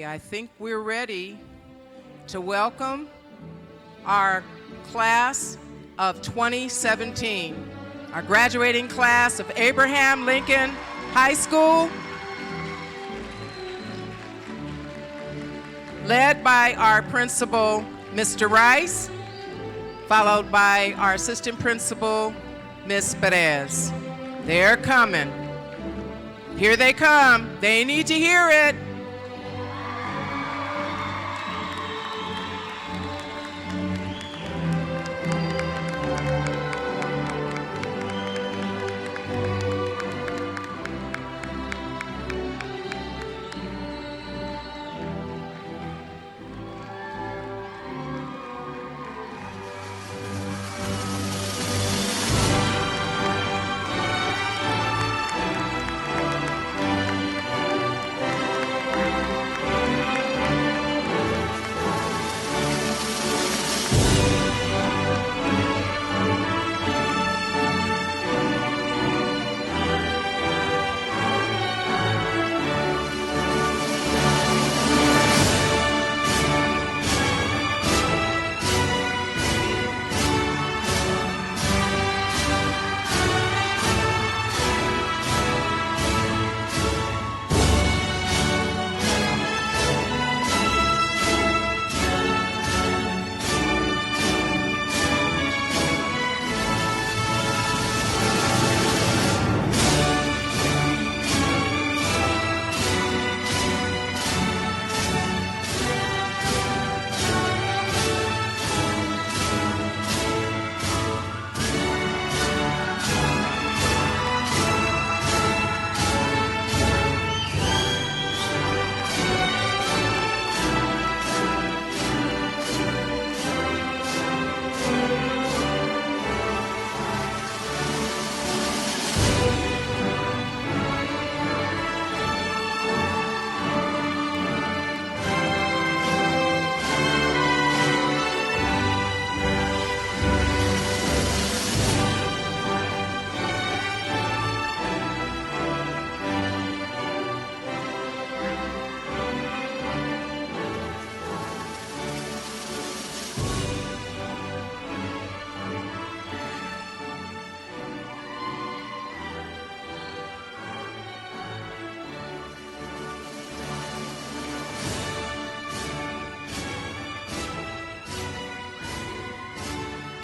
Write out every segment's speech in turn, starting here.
I think we're ready to welcome our class of 2017, our graduating class of Abraham Lincoln High School, led by our principal, Mr. Rice, followed by our assistant principal, Ms. Perez. They're coming. Here they come. They need to hear it.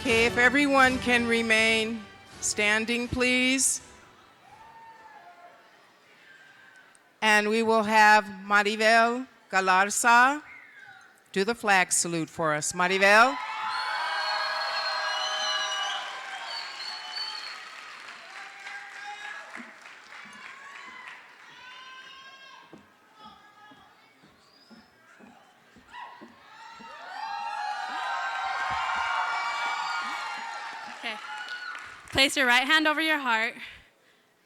Okay, if everyone can remain standing, please. And we will have Maribel Galarza do the flag salute for us. Maribel. Place your right hand over your heart.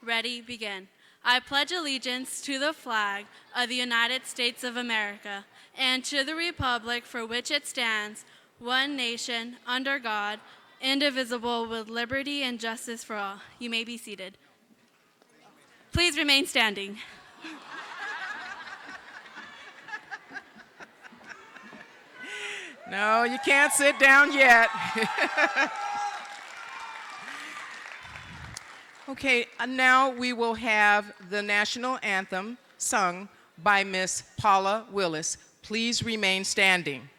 Ready, begin. I pledge allegiance to the flag of the United States of America and to the republic for which it stands, one nation, under God, indivisible, with liberty and justice for all. You may be seated. Please remain standing. No, you can't sit down yet. Okay, now we will have the national anthem sung by Miss Paula Willis. Please remain standing.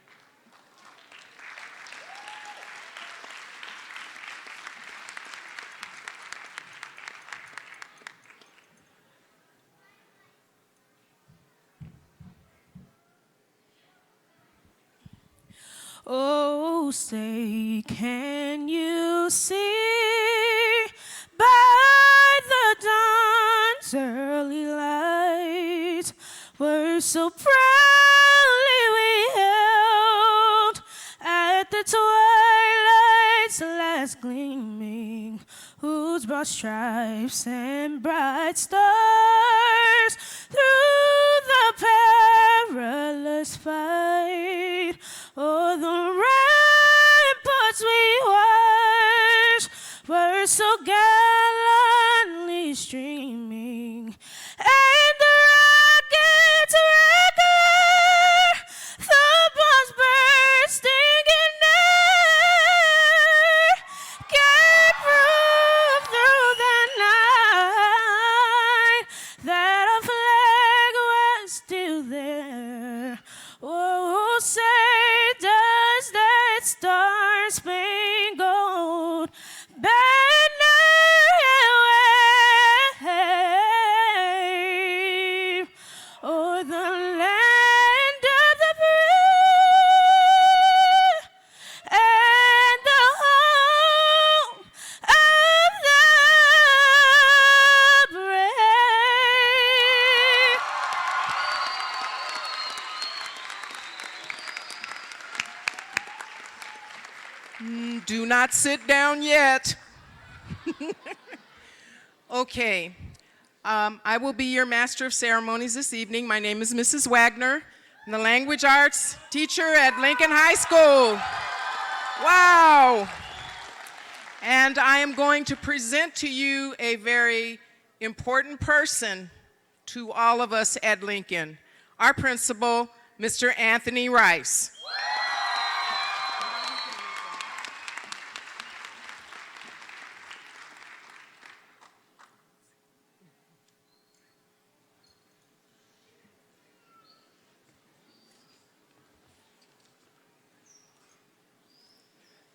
Oh, say, can you see by the dawn's early light were so proudly we held at the twilight's last gleaming, whose broad stripes and bright stars through the perilous fight o'er the ramparts we watched were so gallantly streaming, and the rockets' reckless Do not sit down yet. Okay. I will be your master of ceremonies this evening. My name is Mrs. Wagner. I'm the language arts teacher at Lincoln High School. Wow. And I am going to present to you a very important person to all of us at Lincoln, our principal, Mr. Anthony Rice.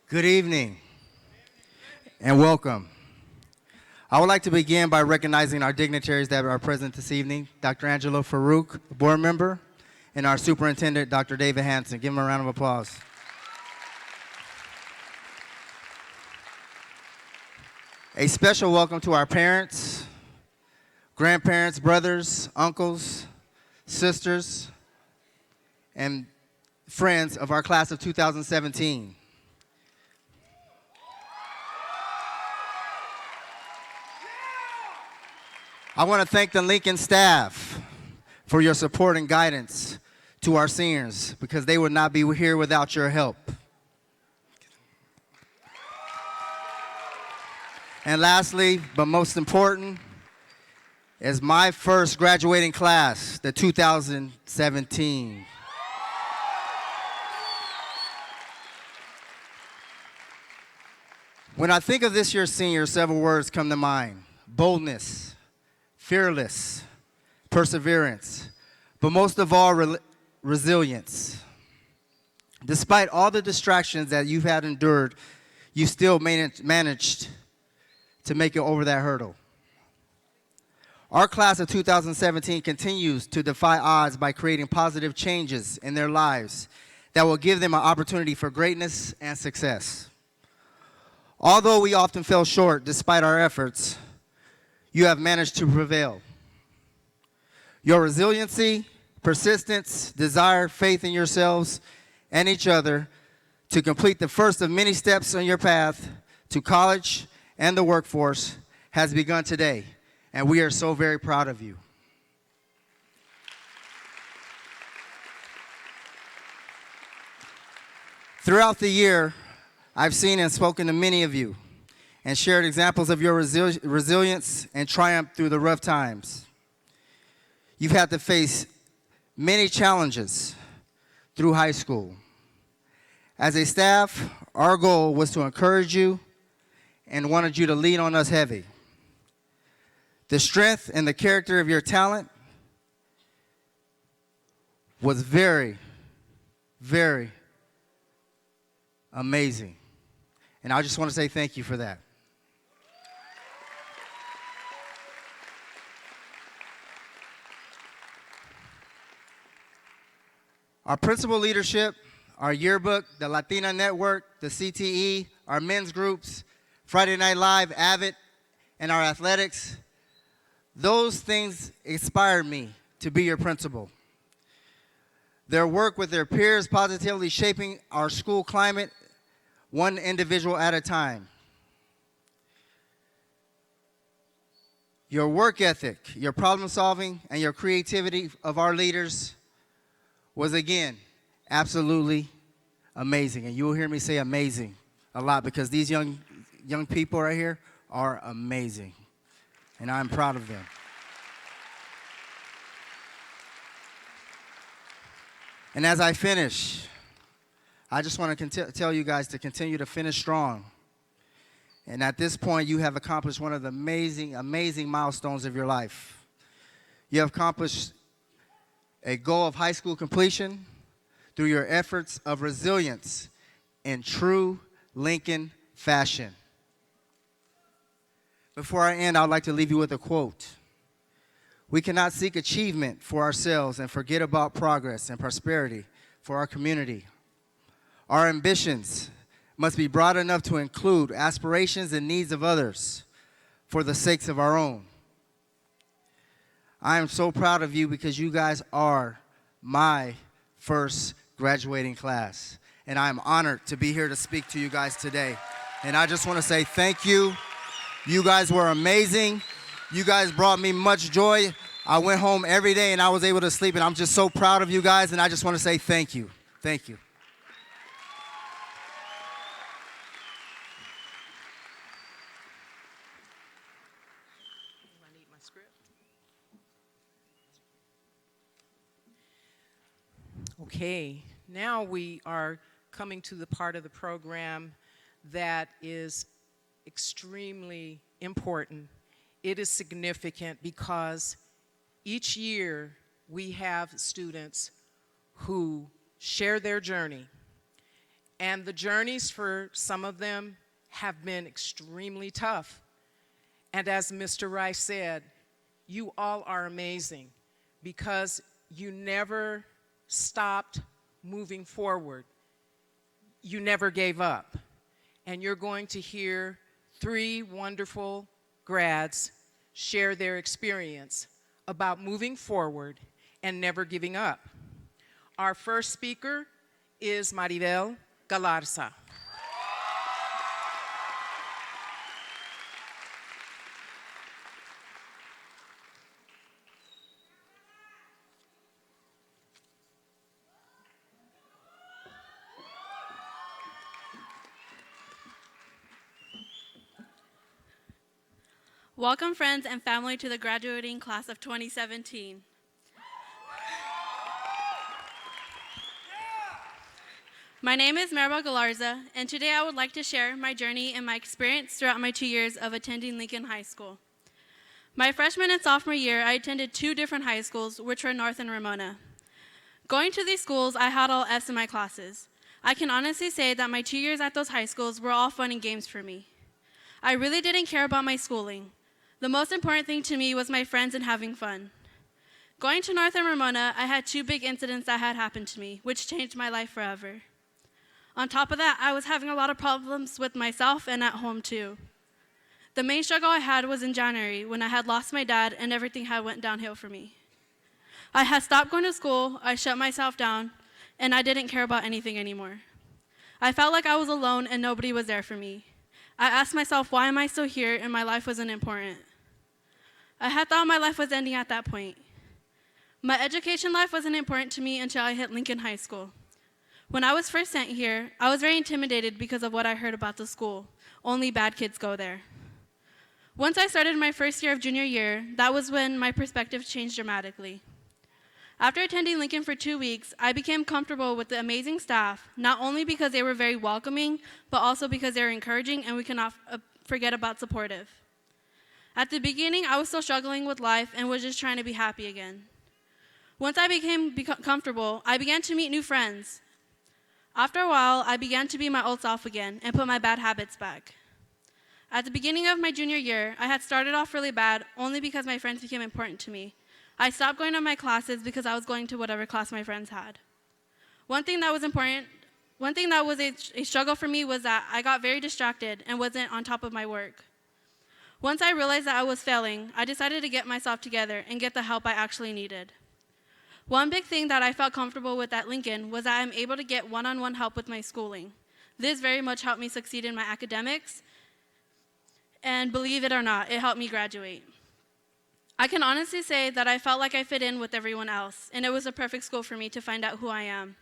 Good evening and welcome. I would like to begin by recognizing our dignitaries that are present this evening, Dr. Angelo Farouk, board member, and our superintendent, Dr. David Hanson. Give him a round of applause. A special welcome to our parents, grandparents, brothers, uncles, sisters, and friends of our class of 2017. I want to thank the Lincoln staff for your support and guidance to our seniors, because they would not be here without your help. And lastly, but most important, is my first graduating class, the 2017. When I think of this year's seniors, several words come to mind: boldness, fearless, perseverance, but most of all, resilience. Despite all the distractions that you've had endured, you still managed to make it over that hurdle. Our class of 2017 continues to defy odds by creating positive changes in their lives that will give them an opportunity for greatness and success. Although we often fell short despite our efforts, you have managed to prevail. Your resiliency, persistence, desire, faith in yourselves and each other to complete the first of many steps on your path to college and the workforce has begun today, and we are so very proud of you. Throughout the year, I've seen and spoken to many of you and shared examples of your resilience and triumph through the rough times. You've had to face many challenges through high school. As a staff, our goal was to encourage you and wanted you to lean on us heavy. The strength and the character of your talent was very, very amazing. And I just want to say thank you for that. Our principal leadership, our yearbook, the Latina Network, the CTE, our men's groups, Friday Night Live, Avid, and our athletics, those things inspired me to be your principal. Their work with their peers positively shaping our school climate one individual at a time. Your work ethic, your problem solving, and your creativity of our leaders was, again, absolutely amazing. And you will hear me say amazing a lot, because these young people right here are amazing. And I'm proud of them. And as I finish, I just want to tell you guys to continue to finish strong. And at this point, you have accomplished one of the amazing, amazing milestones of your life. You have accomplished a goal of high school completion through your efforts of resilience in true Lincoln fashion. Before I end, I would like to leave you with a quote. We cannot seek achievement for ourselves and forget about progress and prosperity for our community. Our ambitions must be broad enough to include aspirations and needs of others for the sakes of our own. I am so proud of you because you guys are my first graduating class. and I am honored to be here to speak to you guys today. And I just want to say thank you. You guys were amazing. You guys brought me much joy. I went home every day and I was able to sleep, and I'm just so proud of you guys, and I just want to say thank you. Thank you. I need my script. Okay, now we are coming to the part of the program that is extremely important. It is significant because each year we have students who share their journey, and the journeys for some of them have been extremely tough. And as Mr. Rice said, you all are amazing because you never stopped moving forward. You never gave up. And you're going to hear 3 wonderful grads share their experience about moving forward and never giving up. Our first speaker is Maribel Galarza. Welcome, friends and family, to the graduating class of 2017. My name is Maribel Galarza, and today I would like to share my journey and my experience throughout my 2 years of attending Lincoln High School. My freshman and sophomore year, I attended 2 different high schools, which were North and Ramona. Going to these schools, I had all F's in my classes. I can honestly say that my 2 years at those high schools were all fun and games for me. I really didn't care about my schooling. The most important thing to me was my friends and having fun. Going to North and Ramona, I had 2 big incidents that had happened to me, which changed my life forever. On top of that, I was having a lot of problems with myself and at home too. The main struggle I had was in January when I had lost my dad and everything had went downhill for me. I had stopped going to school, I shut myself down, and I didn't care about anything anymore. I felt like I was alone and nobody was there for me. I asked myself, why am I still here and my life wasn't important? I had thought my life was ending at that point. My education life wasn't important to me until I hit Lincoln High School. When I was first sent here, I was very intimidated because of what I heard about the school. Only bad kids go there. Once I started my first year of junior year, that was when my perspective changed dramatically. After attending Lincoln for 2 weeks, I became comfortable with the amazing staff, not only because they were very welcoming, but also because they were encouraging and we cannot forget about supportive. At the beginning, I was still struggling with life and was just trying to be happy again. Once I became comfortable, I began to meet new friends. After a while, I began to be my old self again and put my bad habits back. At the beginning of my junior year, I had started off really bad only because my friends became important to me. I stopped going to my classes because I was going to whatever class my friends had. One thing that was a struggle for me was that I got very distracted and wasn't on top of my work. Once I realized that I was failing, I decided to get myself together and get the help I actually needed. One big thing that I felt comfortable with at Lincoln was that I'm able to get one-on-one help with my schooling. This very much helped me succeed in my academics, and believe it or not, it helped me graduate. I can honestly say that I felt like I fit in with everyone else, and it was a perfect school for me to find out who I am.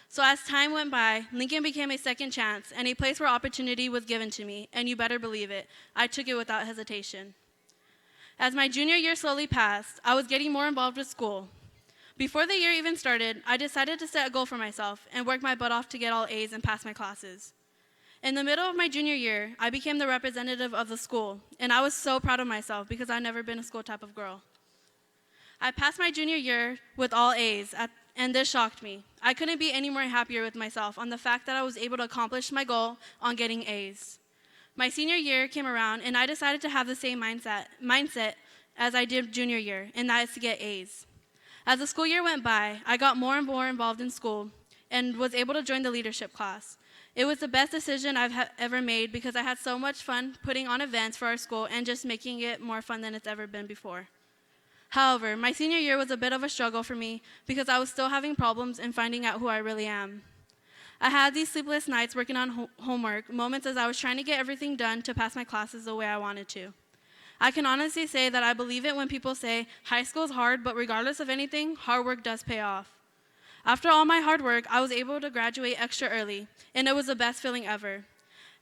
So as time went by, Lincoln became a second chance and a place where opportunity was given to me, and you better believe it, I took it without hesitation. As my junior year slowly passed, I was getting more involved with school. Before the year even started, I decided to set a goal for myself and work my butt off to get all A's and pass my classes. In the middle of my junior year, I became the representative of the school, and I was so proud of myself because I've never been a school type of girl. I passed my junior year with all A's, and this shocked me. I couldn't be any more happier with myself on the fact that I was able to accomplish my goal on getting A's. My senior year came around, and I decided to have the same mindset as I did junior year, and that is to get A's. As the school year went by, I got more and more involved in school and was able to join the leadership class. It was the best decision I've ever made because I had so much fun putting on events for our school and just making it more fun than it's ever been before. However, my senior year was a bit of a struggle for me because I was still having problems in finding out who I really am. I had these sleepless nights working on homework, moments as I was trying to get everything done to pass my classes the way I wanted to. I can honestly say that I believe it when people say high school is hard, but regardless of anything, hard work does pay off. After all my hard work, I was able to graduate extra early, and it was the best feeling ever.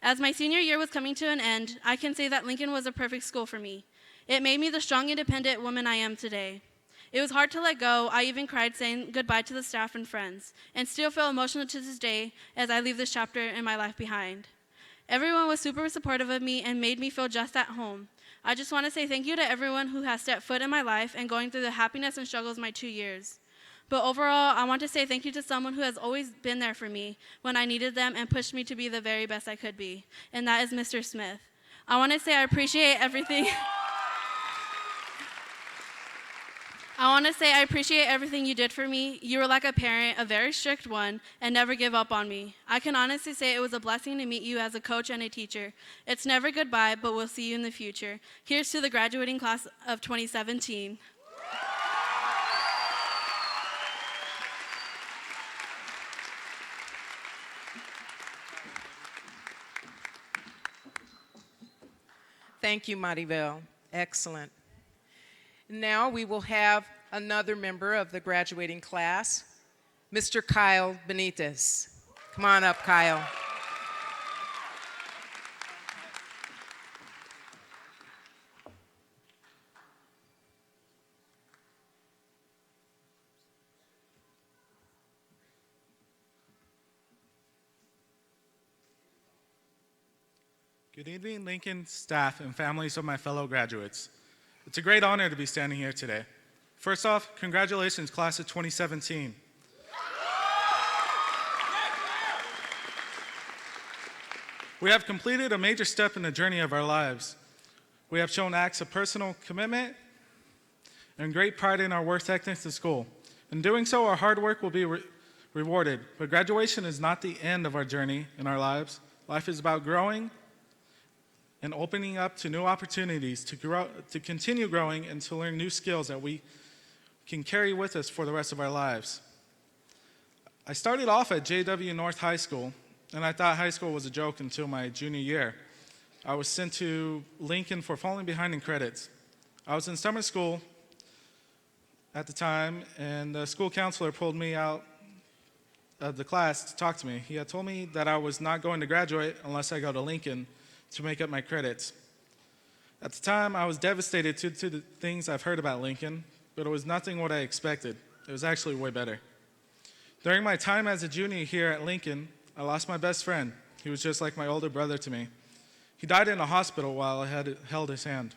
As my senior year was coming to an end, I can say that Lincoln was a perfect school for me. It made me the strong, independent woman I am today. It was hard to let go. I even cried saying goodbye to the staff and friends, and still feel emotional to this day as I leave this chapter in my life behind. Everyone was super supportive of me and made me feel just at home. I just want to say thank you to everyone who has stepped foot in my life and going through the happiness and struggles of my 2 years. But overall, I want to say thank you to someone who has always been there for me when I needed them and pushed me to be the very best I could be, and that is Mr. Smith. I want to say I appreciate everything. I want to say I appreciate everything you did for me. You were like a parent, a very strict one, and never give up on me. I can honestly say it was a blessing to meet you as a coach and a teacher. It's never goodbye, but we'll see you in the future. Here's to the graduating class of 2017. Thank you, Maribel. Excellent. Now we will have another member of the graduating class, Mr. Kyle Benitez. Come on up, Kyle. Good evening, Lincoln staff and families of my fellow graduates. It's a great honor to be standing here today. First off, congratulations, class of 2017. We have completed a major step in the journey of our lives. We have shown acts of personal commitment and great pride in our work ethics in school. In doing so, our hard work will be rewarded. But graduation is not the end of our journey in our lives. Life is about growing and opening up to new opportunities to grow, to continue growing and to learn new skills that we can carry with us for the rest of our lives. I started off at JW North High School, and I thought high school was a joke until my junior year. I was sent to Lincoln for falling behind in credits. I was in summer school at the time, and the school counselor pulled me out of the class to talk to me. He had told me that I was not going to graduate unless I go to Lincoln to make up my credits. At the time, I was devastated to the things I've heard about Lincoln, but it was nothing what I expected. It was actually way better. During my time as a junior here at Lincoln, I lost my best friend. He was just like my older brother to me. He died in a hospital while I had held his hand.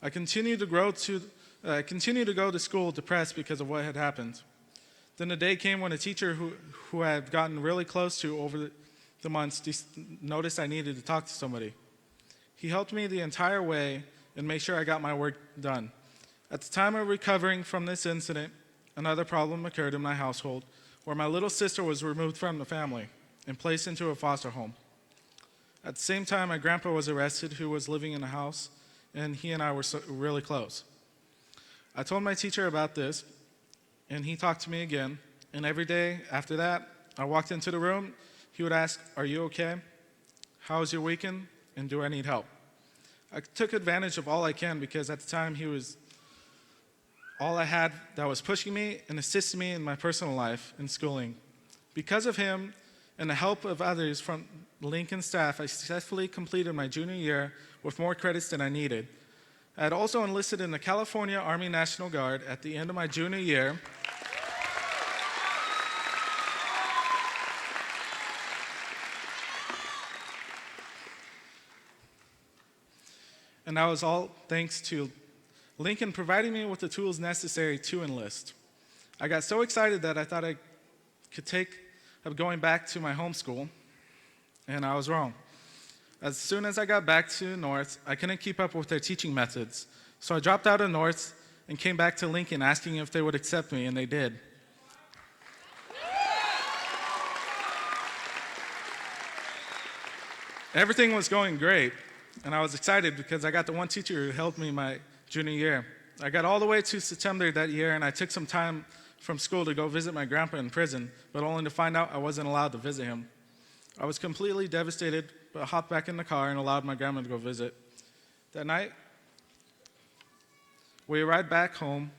I continued to go to school depressed because of what had happened. Then the day came when a teacher who I had gotten really close to over the months noticed I needed to talk to somebody. He helped me the entire way and made sure I got my work done. At the time of recovering from this incident, another problem occurred in my household where my little sister was removed from the family and placed into a foster home. At the same time, my grandpa was arrested, who was living in the house, and he and I were really close. I told my teacher about this, and he talked to me again, and every day after that, I walked into the room. He would ask, "Are you okay? How was your weekend? And do I need help?" I took advantage of all I can because at the time he was all I had that was pushing me and assisting me in my personal life and schooling. Because of him and the help of others from Lincoln staff, I successfully completed my junior year with more credits than I needed. I had also enlisted in the California Army National Guard at the end of my junior year. And that was all thanks to Lincoln providing me with the tools necessary to enlist. I got so excited that I thought I could take up going back to my home school, and I was wrong. As soon as I got back to North, I couldn't keep up with their teaching methods. So I dropped out of North and came back to Lincoln asking if they would accept me, and they did. Everything was going great, and I was excited because I got the one teacher who helped me my junior year. I got all the way to September that year, and I took some time from school to go visit my grandpa in prison, but only to find out I wasn't allowed to visit him. I was completely devastated, but hopped back in the car and allowed my grandma to go visit. That night, we arrived back home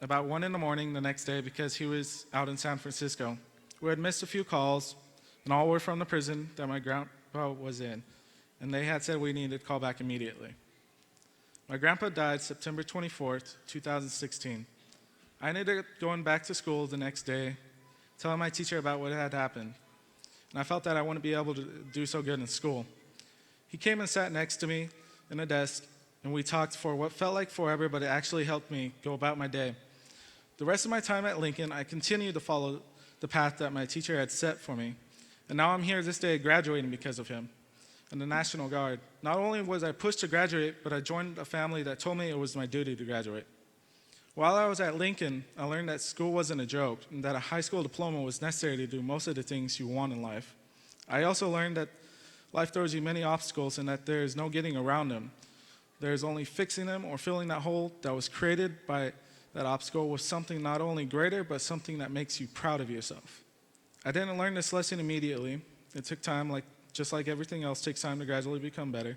about 1 in the morning the next day because he was out in San Francisco. We had missed a few calls, and all were from the prison that my grandpa was in, and they had said we needed to call back immediately. My grandpa died September 24th, 2016. I ended up going back to school the next day, telling my teacher about what had happened, and I felt that I wouldn't be able to do so good in school. He came and sat next to me in a desk, and we talked for what felt like forever, but it actually helped me go about my day. The rest of my time at Lincoln, I continued to follow the path that my teacher had set for me, and now I'm here this day graduating because of him and the National Guard. Not only was I pushed to graduate, but I joined a family that told me it was my duty to graduate. While I was at Lincoln, I learned that school wasn't a joke and that a high school diploma was necessary to do most of the things you want in life. I also learned that life throws you many obstacles and that there is no getting around them. There is only fixing them or filling that hole that was created by that obstacle with something not only greater, but something that makes you proud of yourself. I didn't learn this lesson immediately. It took time, just like everything else takes time to gradually become better.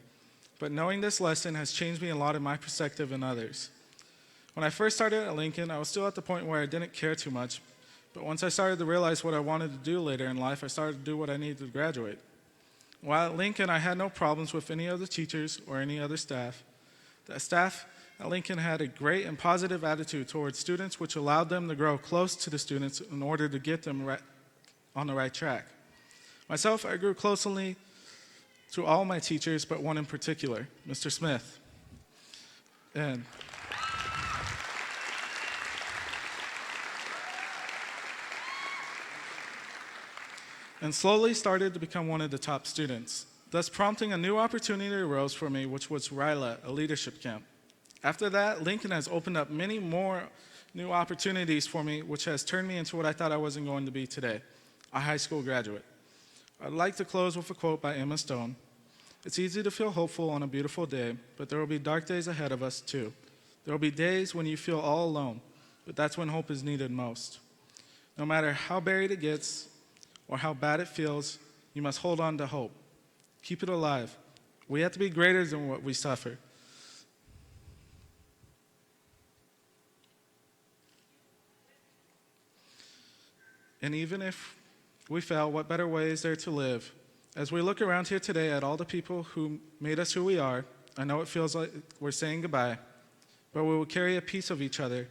But knowing this lesson has changed me a lot in my perspective and others. When I first started at Lincoln, I was still at the point where I didn't care too much. But once I started to realize what I wanted to do later in life, I started to do what I needed to graduate. While at Lincoln, I had no problems with any of the teachers or any other staff. The staff at Lincoln had a great and positive attitude towards students, which allowed them to grow close to the students in order to get them on the right track. Myself, I grew closely to all my teachers, but one in particular, Mr. Smith. And slowly started to become one of the top students, thus prompting a new opportunity arose for me, which was RILA, a leadership camp. After that, Lincoln has opened up many more new opportunities for me, which has turned me into what I thought I wasn't going to be today, a high school graduate. I'd like to close with a quote by Emma Stone. It's easy to feel hopeful on a beautiful day, but there will be dark days ahead of us too. There will be days when you feel all alone, but that's when hope is needed most. No matter how buried it gets or how bad it feels, you must hold on to hope. Keep it alive. We have to be greater than what we suffer. And even if we fail, what better way is there to live? As we look around here today at all the people who made us who we are, I know it feels like we're saying goodbye, but we will carry a piece of each other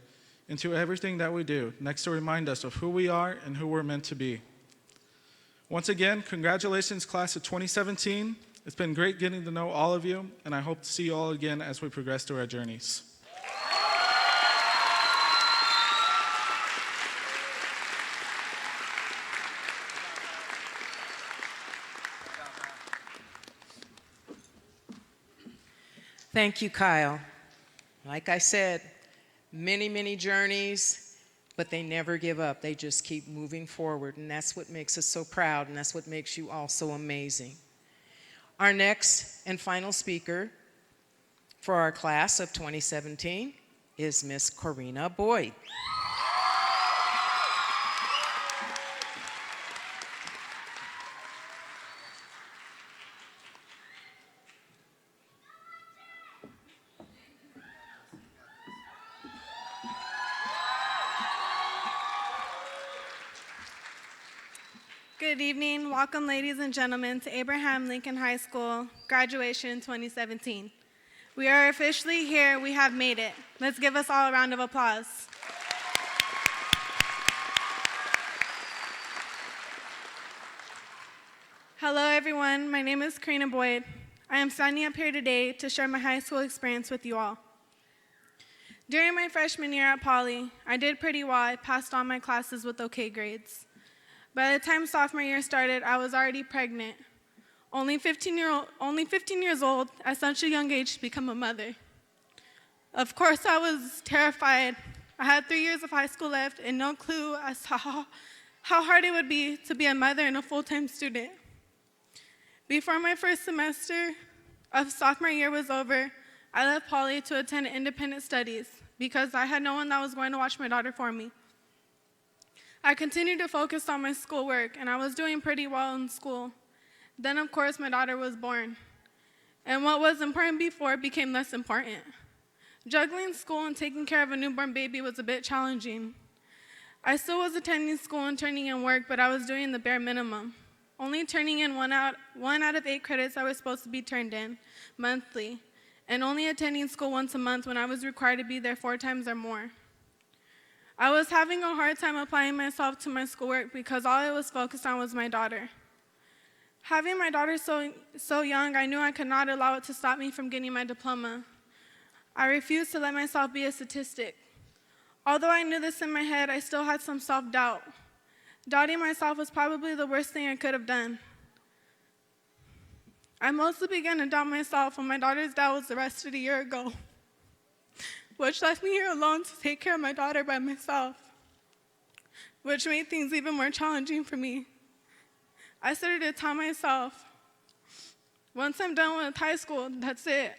into everything that we do, next to remind us of who we are and who we're meant to be. Once again, congratulations, class of 2017. It's been great getting to know all of you, and I hope to see you all again as we progress through our journeys. Thank you, Kyle. Like I said, many, many journeys, but they never give up. They just keep moving forward, and that's what makes us so proud, and that's what makes you all so amazing. Our next and final speaker for our class of 2017 is Miss Corina Boyd. Good evening. Welcome, ladies and gentlemen, to Abraham Lincoln High School graduation 2017. We are officially here. We have made it. Let's give us all a round of applause. Hello, everyone. My name is Corina Boyd. I am standing up here today to share my high school experience with you all. During my freshman year at Poly, I did pretty well. I passed all my classes with okay grades. By the time sophomore year started, I was already pregnant. Only 15 years old at such a young age to become a mother. Of course, I was terrified. I had 3 years of high school left and no clue as to how hard it would be to be a mother and a full-time student. Before my first semester of sophomore year was over, I left Poly to attend independent studies because I had no one that was going to watch my daughter for me. I continued to focus on my schoolwork, and I was doing pretty well in school. Then, of course, my daughter was born. And what was important before became less important. Juggling school and taking care of a newborn baby was a bit challenging. I still was attending school and turning in work, but I was doing the bare minimum. Only turning in one out of 8 credits I was supposed to be turned in monthly, and only attending school once a month when I was required to be there 4 times or more. I was having a hard time applying myself to my schoolwork because all I was focused on was my daughter. Having my daughter so young, I knew I could not allow it to stop me from getting my diploma. I refused to let myself be a statistic. Although I knew this in my head, I still had some self-doubt. Doubting myself was probably the worst thing I could have done. I mostly began to doubt myself when my daughter's dad was arrested a year ago, which left me here alone to take care of my daughter by myself, which made things even more challenging for me. I started to tell myself, once I'm done with high school, that's it.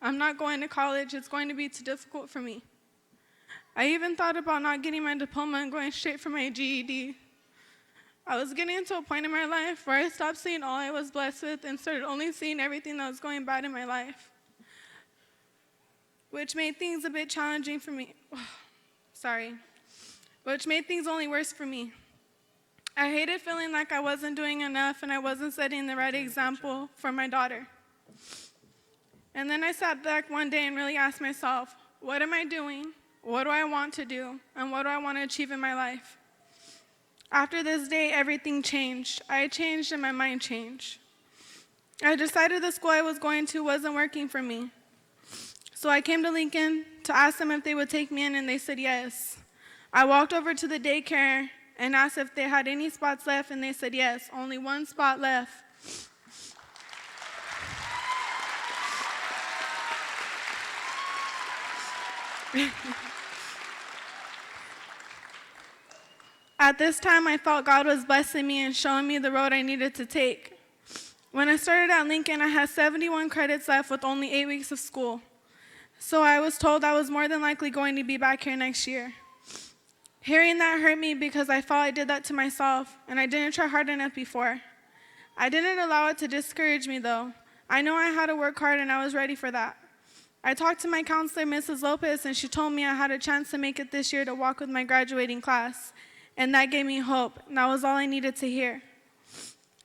I'm not going to college. It's going to be too difficult for me. I even thought about not getting my diploma and going straight for my GED. I was getting to a point in my life where I stopped seeing all I was blessed with and started only seeing everything that was going bad in my life, which made things a bit challenging for me. Which made things only worse for me. I hated feeling like I wasn't doing enough and I wasn't setting the right example for my daughter. And then I sat back one day and really asked myself, what am I doing? What do I want to do? And what do I want to achieve in my life? After this day, everything changed. I changed and my mind changed. I decided the school I was going to wasn't working for me. So I came to Lincoln to ask them if they would take me in, and they said yes. I walked over to the daycare and asked if they had any spots left, and they said yes, only 1 spot left. At this time, I felt God was blessing me and showing me the road I needed to take. When I started at Lincoln, I had 71 credits left with only 8 weeks of school. So I was told I was more than likely going to be back here next year. Hearing that hurt me because I felt I did that to myself, and I didn't try hard enough before. I didn't allow it to discourage me, though. I know I had to work hard, and I was ready for that. I talked to my counselor, Mrs. Lopez, and she told me I had a chance to make it this year to walk with my graduating class, and that gave me hope, and that was all I needed to hear.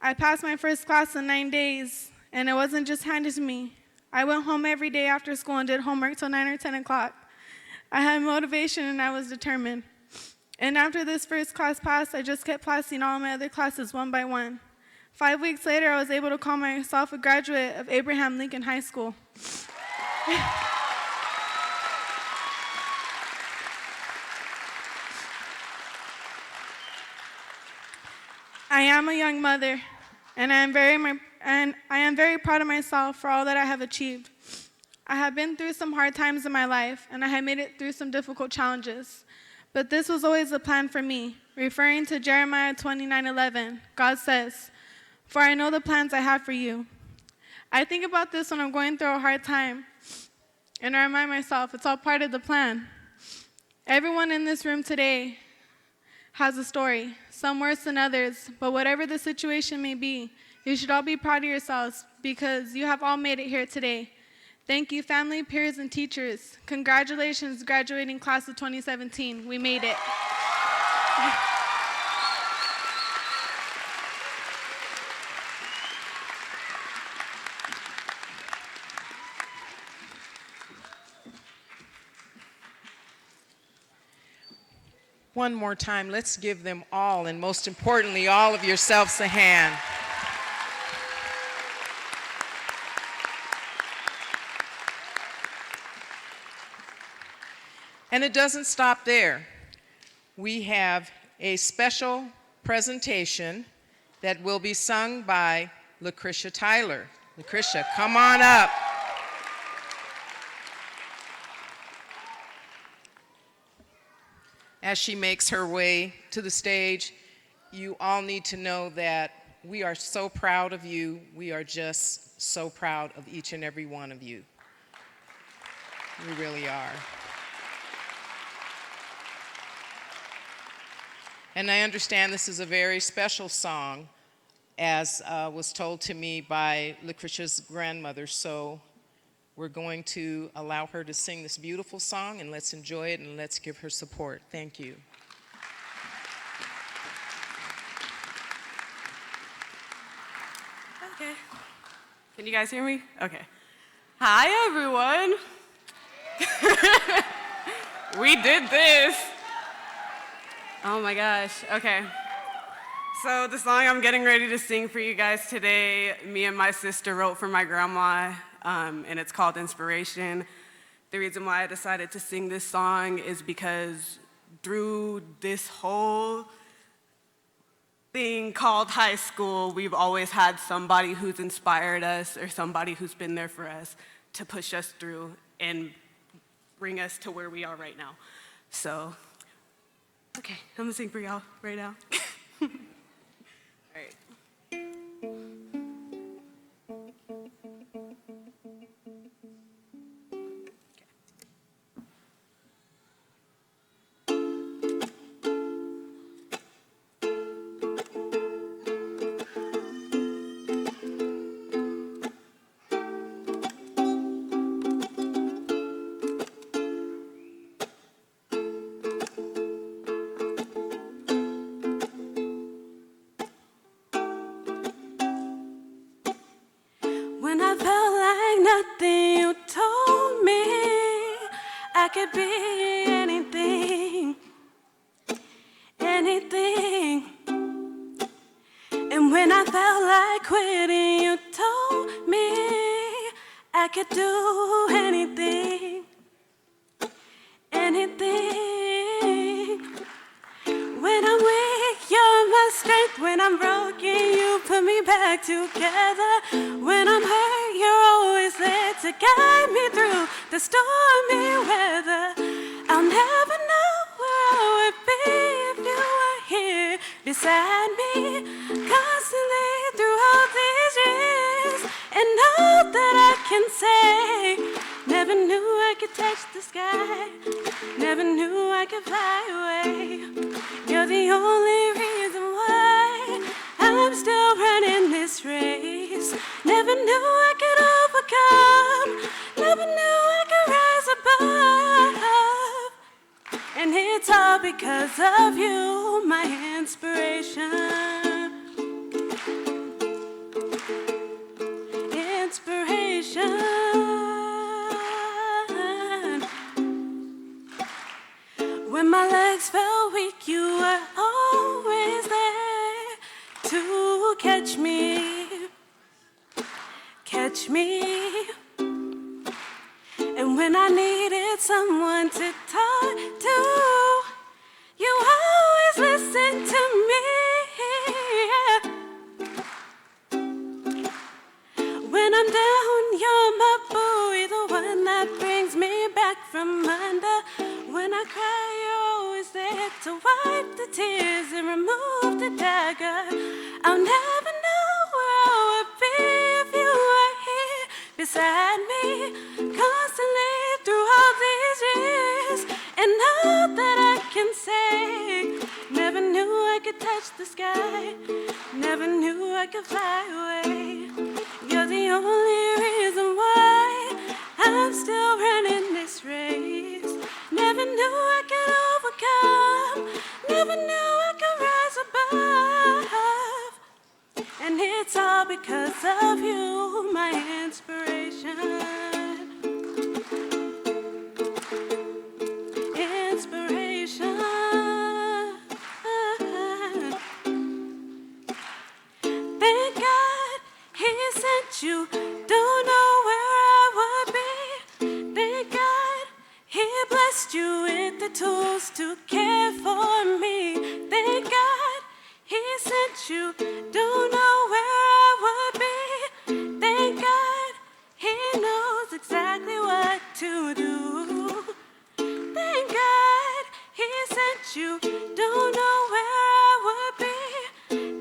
I passed my first class in 9 days, and it wasn't just handed to me. I went home every day after school and did homework till 9 or 10 o'clock. I had motivation, and I was determined. And after this first class passed, I just kept passing all my other classes one by one. 5 weeks later, I was able to call myself a graduate of Abraham Lincoln High School. I am a young mother, and I am very proud of myself for all that I have achieved. I have been through some hard times in my life, and I have made it through some difficult challenges. But this was always the plan for me. Referring to Jeremiah 29:11, God says, "For I know the plans I have for you." I think about this when I'm going through a hard time, and I remind myself it's all part of the plan. Everyone in this room today has a story, some worse than others, but whatever the situation may be, you should all be proud of yourselves because you have all made it here today. Thank you, family, peers, and teachers. Congratulations, graduating class of 2017. We made it. One more time, let's give them all, and most importantly, all of yourselves a hand. And it doesn't stop there. We have a special presentation that will be sung by Lucretia Tyler. Lucretia, come on up. As she makes her way to the stage, you all need to know that we are so proud of you. We are just so proud of each and every one of you. We really are. And I understand this is a very special song, as was told to me by Lucretia's grandmother. So we're going to allow her to sing this beautiful song, and let's enjoy it and let's give her support. Thank you. Okay. Can you guys hear me? Okay. Hi, everyone. We did this. Oh my gosh. Okay. So the song I'm getting ready to sing for you guys today, me and my sister wrote for my grandma, and it's called Inspiration. The reason why I decided to sing this song is because through this whole thing called high school, we've always had somebody who's inspired us or somebody who's been there for us to push us through and bring us to where we are right now. So, okay, I'm gonna sing for y'all right now. All right. When I felt like nothing, you told me I could be anything, anything. And when I felt like quitting, you told me I could do anything, anything. When I'm weak, you're my strength. When I'm broken, you put me back together. When I'm hurt, you're always there to guide me through the stormy weather. I'll never know where I would be if you were here beside me, constantly through all these years. And all that I can say, never knew I could touch the sky, never knew I could fly away. You're the only reason why I'm still running this race. Never knew I could overcome, never knew I could rise above. And it's all because of you, my inspiration. Inspiration. When my legs felt weak, you were always there to catch me, catch me. And when I needed someone to talk to, you always listened to me. When I'm down, you're my buoy, the one that brings me back from under. When I cry, you're always there to wipe the tears and remove the dagger. I'll never know where I would be if you were here beside me, constantly through all these years. And all that I can say, never knew I could touch the sky, never knew I could fly away. You're the only reason why I'm still running this race. Never knew I could overcome, never knew I could rise above. And it's all because of you, my inspiration. Inspiration. Thank God he sent you. Don't know where I would be. Thank God he blessed you with the tools to care for me. Thank God he sent you. Don't know where I would be. Thank God he knows exactly what to do. Thank God he sent you. Don't know where I would be.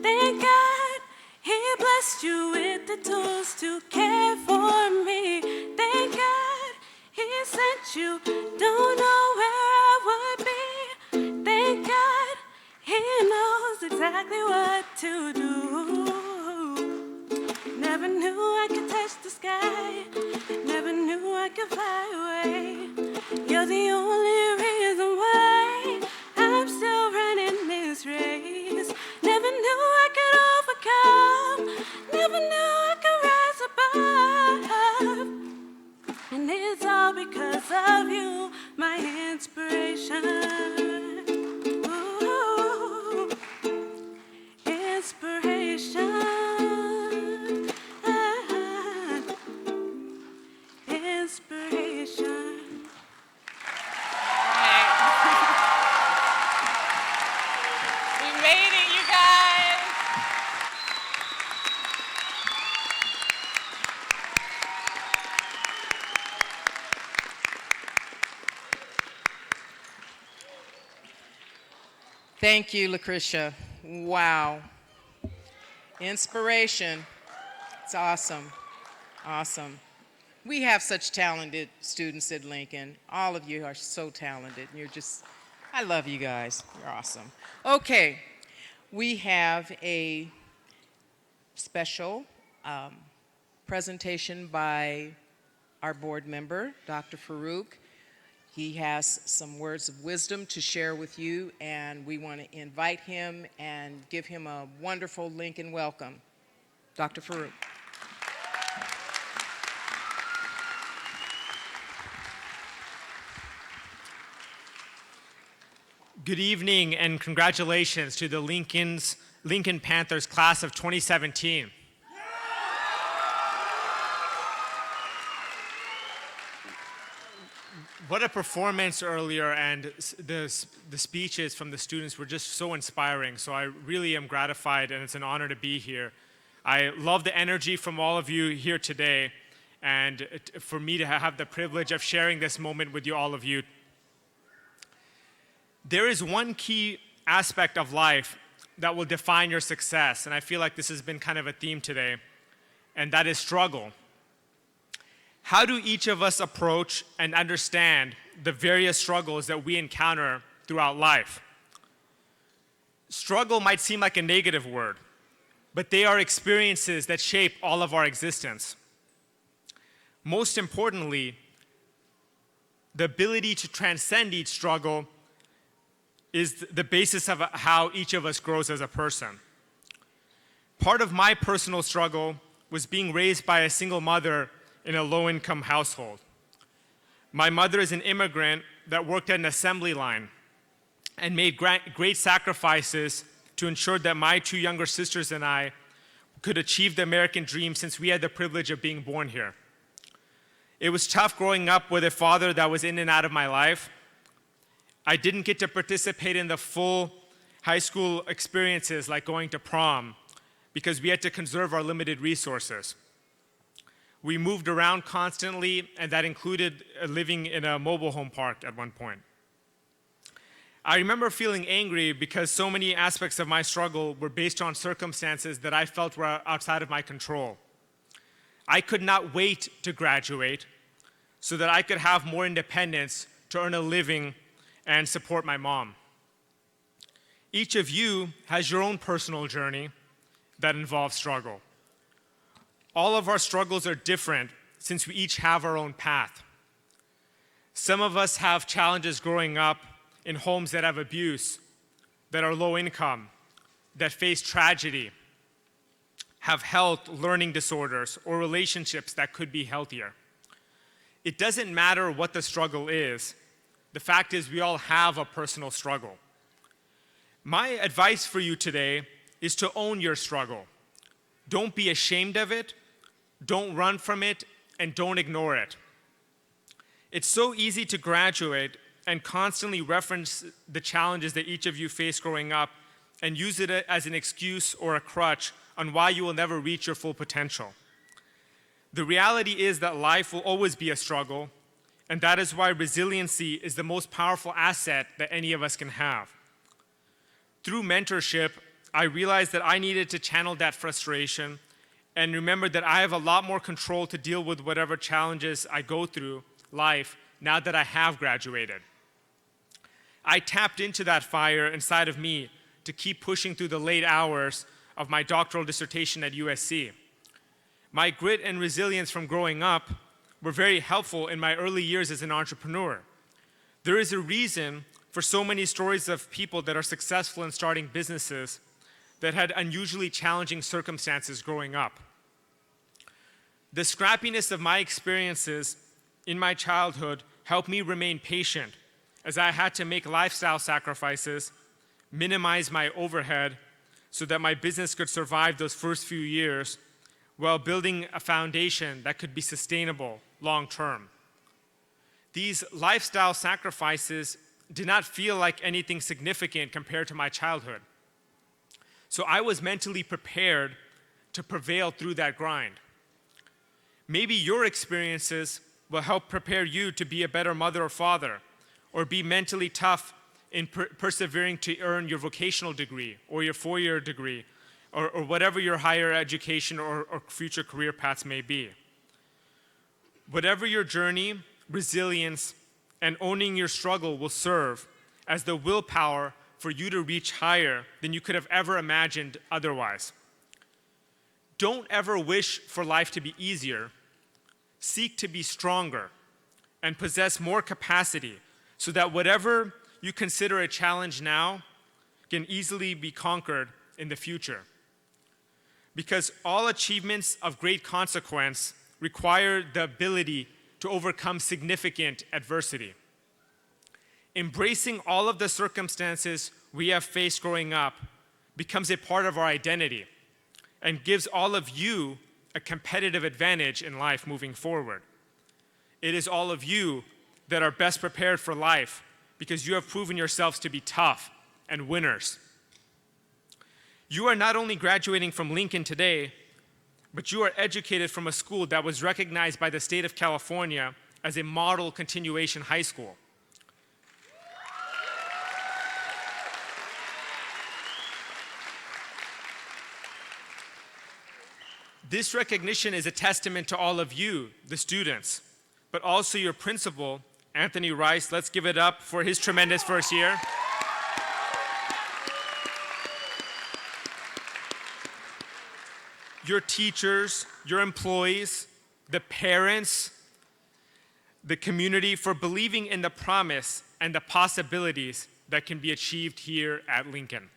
Thank God he blessed you with the tools to care for me. Thank God he sent you. Don't know where I would be. Thank God he knows exactly what to do. Never knew I could touch the sky. Never knew I could fly away. You're the only reason why I'm still running this race. Never knew I could overcome. Never knew I could rise above. And it's all because of you, my inspiration. Ooh, inspiration. Inspiration. We made it, you guys. Thank you, Lucretia. Wow. Inspiration. It's awesome. Awesome. We have such talented students at Lincoln. All of you are so talented. You're just, I love you guys. You're awesome. Okay, we have a special presentation by our board member, Dr. Farouk. He has some words of wisdom to share with you, and we want to invite him and give him a wonderful Lincoln welcome. Dr. Farouk. Good evening and congratulations to the Lincoln Panthers class of 2017. What a performance earlier, and the speeches from the students were just so inspiring. So I really am gratified, and it's an honor to be here. I love the energy from all of you here today, and for me to have the privilege of sharing this moment with you, all of you. There is one key aspect of life that will define your success, and I feel like this has been kind of a theme today, and that is struggle. How do each of us approach and understand the various struggles that we encounter throughout life? Struggle might seem like a negative word, but they are experiences that shape all of our existence. Most importantly, the ability to transcend each struggle is the basis of how each of us grows as a person. Part of my personal struggle was being raised by a single mother in a low-income household. My mother is an immigrant that worked at an assembly line and made great sacrifices to ensure that my two younger sisters and I could achieve the American dream, since we had the privilege of being born here. It was tough growing up with a father that was in and out of my life. I didn't get to participate in the full high school experiences like going to prom because we had to conserve our limited resources. We moved around constantly, and that included living in a mobile home park at one point. I remember feeling angry because so many aspects of my struggle were based on circumstances that I felt were outside of my control. I could not wait to graduate so that I could have more independence to earn a living and support my mom. Each of you has your own personal journey that involves struggle. All of our struggles are different since we each have our own path. Some of us have challenges growing up in homes that have abuse, that are low income, that face tragedy, have health, learning disorders, or relationships that could be healthier. It doesn't matter what the struggle is. The fact is, we all have a personal struggle. My advice for you today is to own your struggle. Don't be ashamed of it. Don't run from it, and don't ignore it. It's so easy to graduate and constantly reference the challenges that each of you face growing up and use it as an excuse or a crutch on why you will never reach your full potential. The reality is that life will always be a struggle, and that is why resiliency is the most powerful asset that any of us can have. Through mentorship, I realized that I needed to channel that frustration and remember that I have a lot more control to deal with whatever challenges I go through life now that I have graduated. I tapped into that fire inside of me to keep pushing through the late hours of my doctoral dissertation at USC. My grit and resilience from growing up were very helpful in my early years as an entrepreneur. There is a reason for so many stories of people that are successful in starting businesses that had unusually challenging circumstances growing up. The scrappiness of my experiences in my childhood helped me remain patient as I had to make lifestyle sacrifices, minimize my overhead so that my business could survive those first few years while building a foundation that could be sustainable long term. These lifestyle sacrifices did not feel like anything significant compared to my childhood. So I was mentally prepared to prevail through that grind. Maybe your experiences will help prepare you to be a better mother or father, or be mentally tough in persevering to earn your vocational degree or your four-year degree, or whatever your higher education or future career paths may be. Whatever your journey, resilience, and owning your struggle will serve as the willpower for you to reach higher than you could have ever imagined otherwise. Don't ever wish for life to be easier. Seek to be stronger and possess more capacity so that whatever you consider a challenge now can easily be conquered in the future. Because all achievements of great consequence require the ability to overcome significant adversity. Embracing all of the circumstances we have faced growing up becomes a part of our identity and gives all of you a competitive advantage in life moving forward. It is all of you that are best prepared for life because you have proven yourselves to be tough and winners. You are not only graduating from Lincoln today, but you are educated from a school that was recognized by the state of California as a model continuation high school. This recognition is a testament to all of you, the students, but also your principal, Anthony Rice. Let's give it up for his tremendous first year. Your teachers, your employees, the parents, the community for believing in the promise and the possibilities that can be achieved here at Lincoln.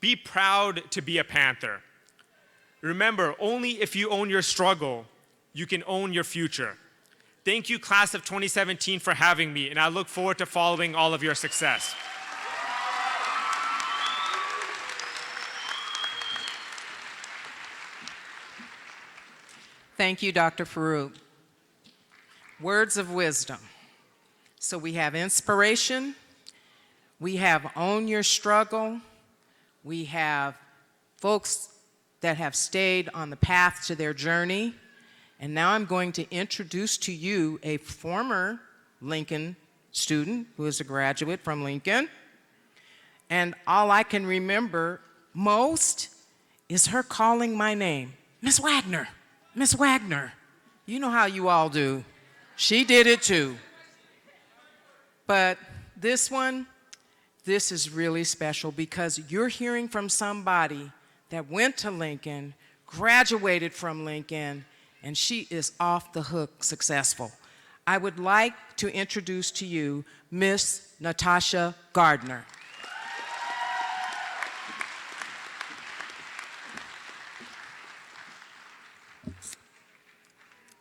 Be proud to be a Panther. Remember, only if you own your struggle, you can own your future. Thank you, class of 2017, for having me, and I look forward to following all of your success. Thank you, Dr. Farouk. Words of wisdom. So we have inspiration, we have own your struggle, we have folks that have stayed on the path to their journey, and now I'm going to introduce to you a former Lincoln student who is a graduate from Lincoln, and all I can remember most is her calling my name, Miss Wagner. Miss Wagner. You know how you all do. She did it too. But this one, this is really special because you're hearing from somebody that went to Lincoln, graduated from Lincoln, and she is off the hook successful. I would like to introduce to you Miss Natasha Gardner.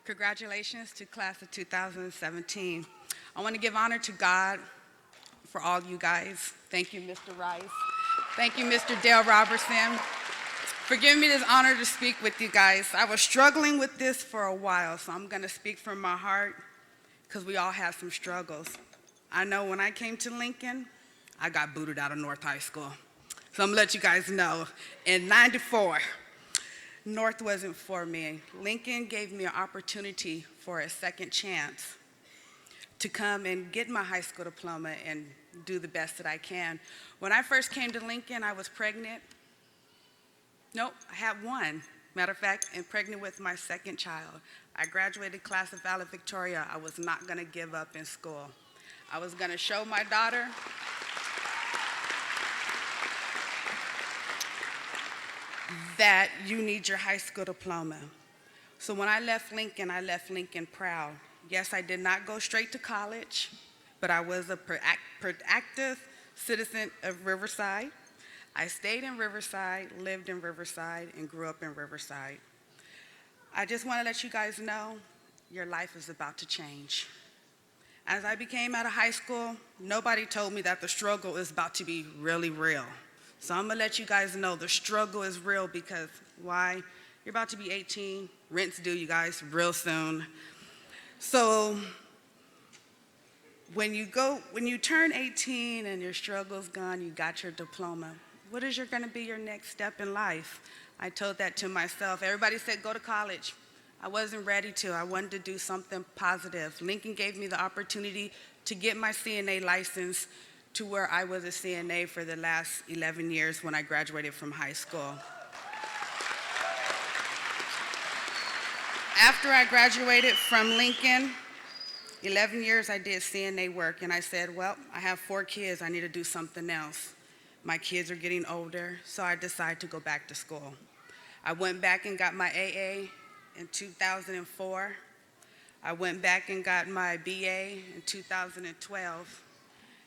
Congratulations to class of 2017. I want to give honor to God for all you guys. Thank you, Mr. Rice. Thank you, Mr. Dale Robertson, for giving me this honor to speak with you guys. I was struggling with this for a while, so I'm going to speak from my heart because we all have some struggles. I know when I came to Lincoln, I got booted out of North High School. So I'm going to let you guys know. In '94, North wasn't for me. Lincoln gave me an opportunity for a second chance to come and get my high school diploma and do the best that I can. When I first came to Lincoln, I was pregnant. Nope, I had one. Matter of fact, and pregnant with my second child. I graduated class of valedictorian. I was not gonna give up in school. I was gonna show my daughter. that you need your high school diploma. So when I left Lincoln proud. Yes, I did not go straight to college, but I was a proactive citizen of Riverside. I stayed in Riverside, lived in Riverside, and grew up in Riverside. I just want to let you guys know your life is about to change. As I became out of high school, nobody told me that the struggle is about to be really real. So I'm gonna let you guys know the struggle is real because why? You're about to be 18, rent's due, you guys, real soon. So when you turn 18 and your struggle's gone, you got your diploma, what is gonna be your next step in life? I told that to myself. Everybody said, go to college. I wasn't ready to. I wanted to do something positive. Lincoln gave me the opportunity to get my CNA license to where I was a CNA for the last 11 years when I graduated from high school. After I graduated from Lincoln, 11 years I did CNA work, and I said, well, I have 4 kids. I need to do something else. My kids are getting older, so I decided to go back to school. I went back and got my AA in 2004. I went back and got my BA in 2012,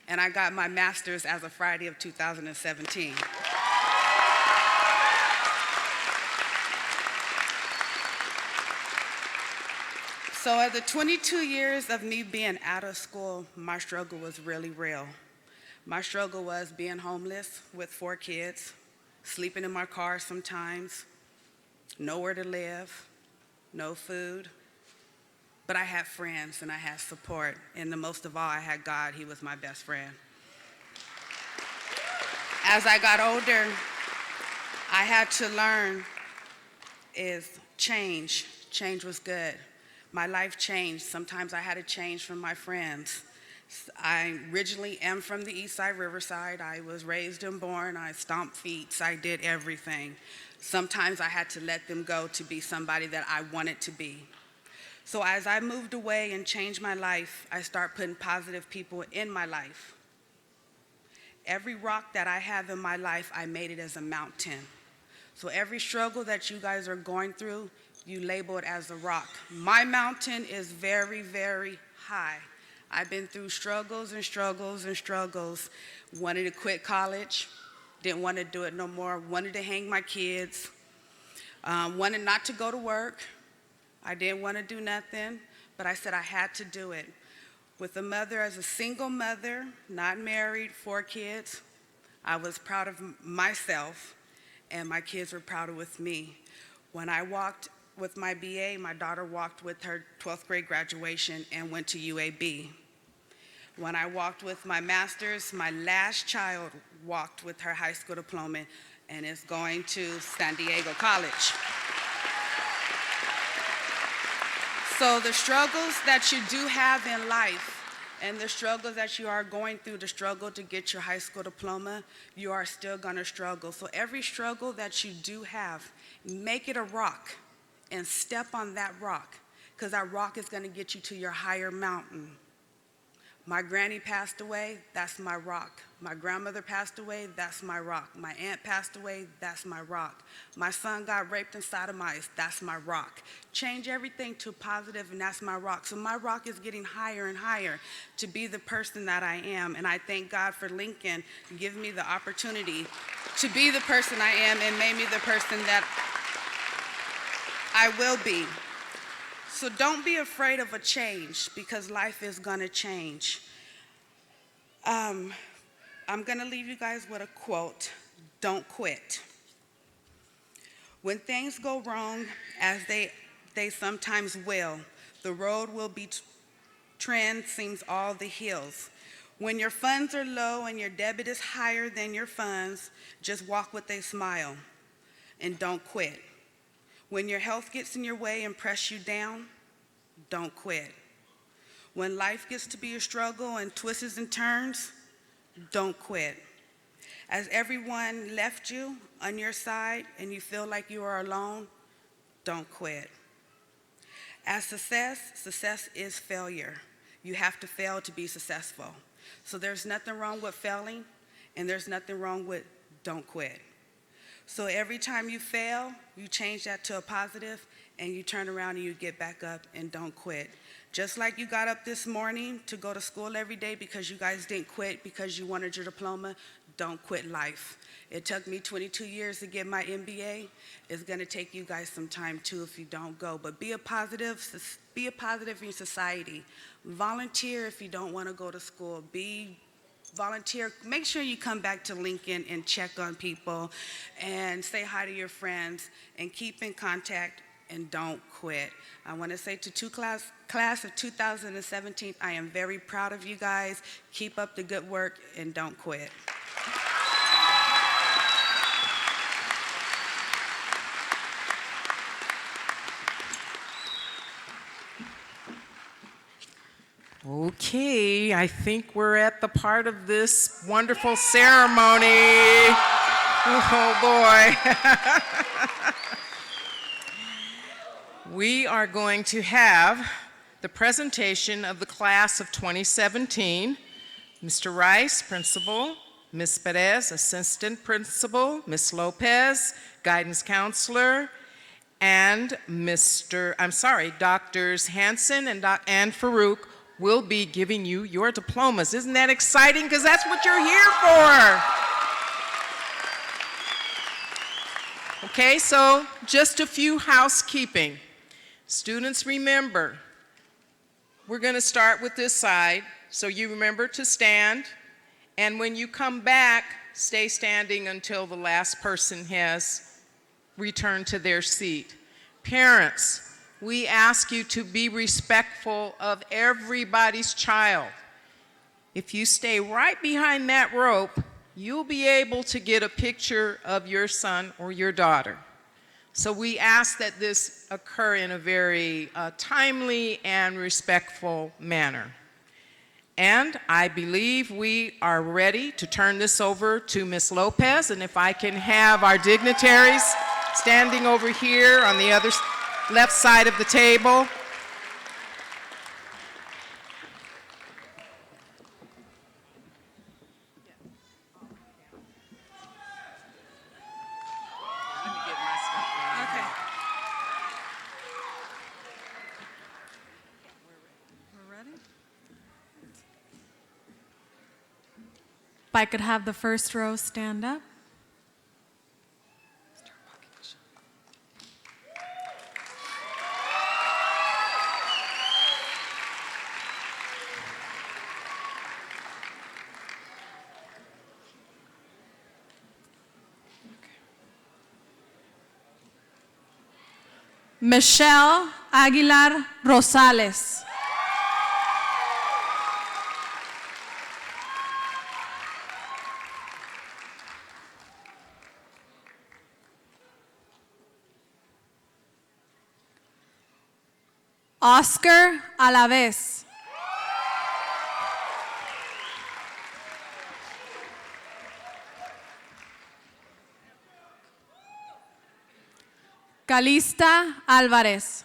and I got my master's as of Friday of 2017. So at the 22 years of me being out of school, my struggle was really real. My struggle was being homeless with 4 kids, sleeping in my car sometimes, nowhere to live, no food. But I had friends and I had support. And the most of all, I had God. He was my best friend. As I got older, I had to learn is change. Change was good. My life changed. Sometimes I had to change from my friends. I originally am from the East Side, Riverside. I was raised and born. I stomped feet. I did everything. Sometimes I had to let them go to be somebody that I wanted to be. So as I moved away and changed my life, I started putting positive people in my life. Every rock that I have in my life, I made it as a mountain. So every struggle that you guys are going through, you label it as a rock. My mountain is very, very high. I've been through struggles and struggles and struggles. Wanted to quit college, didn't want to do it no more. Wanted to hang my kids, wanted not to go to work. I didn't want to do nothing, but I said I had to do it. With a mother, as a single mother, not married, 4 kids, I was proud of myself, and my kids were proud with me. When I walked with my BA, my daughter walked with her 12th grade graduation and went to UAB. When I walked with my master's, my last child walked with her high school diploma and is going to San Diego College. So the struggles that you do have in life and the struggles that you are going through, the struggle to get your high school diploma, you are still gonna struggle. So every struggle that you do have, make it a rock and step on that rock, because that rock is gonna get you to your higher mountain. My granny passed away, that's my rock. My grandmother passed away, that's my rock. My aunt passed away, that's my rock. My son got raped and sodomized, that's my rock. Change everything to positive, and that's my rock. So my rock is getting higher and higher to be the person that I am. And I thank God for Lincoln giving me the opportunity to be the person I am and made me the person that I will be. So don't be afraid of a change, because life is gonna change. I'm gonna leave you guys with a quote: don't quit. When things go wrong, as they sometimes will, the road will be trend seems all the hills. When your funds are low and your debit is higher than your funds, just walk with a smile and don't quit. When your health gets in your way and press you down, don't quit. When life gets to be a struggle and twists and turns, don't quit. As everyone left you on your side and you feel like you are alone, don't quit. As success is failure. You have to fail to be successful. So there's nothing wrong with failing, and there's nothing wrong with don't quit. So every time you fail, you change that to a positive, and you turn around and you get back up and don't quit. Just like you got up this morning to go to school every day because you guys didn't quit because you wanted your diploma, don't quit life. It took me 22 years to get my MBA. It's gonna take you guys some time too if you don't go, but be a positive in society. Volunteer if you don't wanna go to school. Volunteer, make sure you come back to Lincoln and check on people and say hi to your friends and keep in contact and don't quit. I want to say to class of 2017, I am very proud of you guys. Keep up the good work and don't quit. Okay, I think we're at the part of this wonderful ceremony. Oh boy. We are going to have the presentation of the class of 2017. Mr. Rice, principal, Ms. Perez, assistant principal, Ms. Lopez, guidance counselor, and Doctors Hanson and Farouk will be giving you your diplomas. Isn't that exciting? Because that's what you're here for. Okay, so just a few housekeeping. Students, remember, we're going to start with this side, so you remember to stand, and when you come back, stay standing until the last person has returned to their seat. Parents, we ask you to be respectful of everybody's child. If you stay right behind that rope, you'll be able to get a picture of your son or your daughter. So we ask that this occur in a very timely and respectful manner. And I believe we are ready to turn this over to Ms. Lopez, and if I can have our dignitaries standing over here on the other left side of the table. If I could have the first row stand up. Michelle Aguilar Rosales. Oscar Alavés. Calista Álvarez.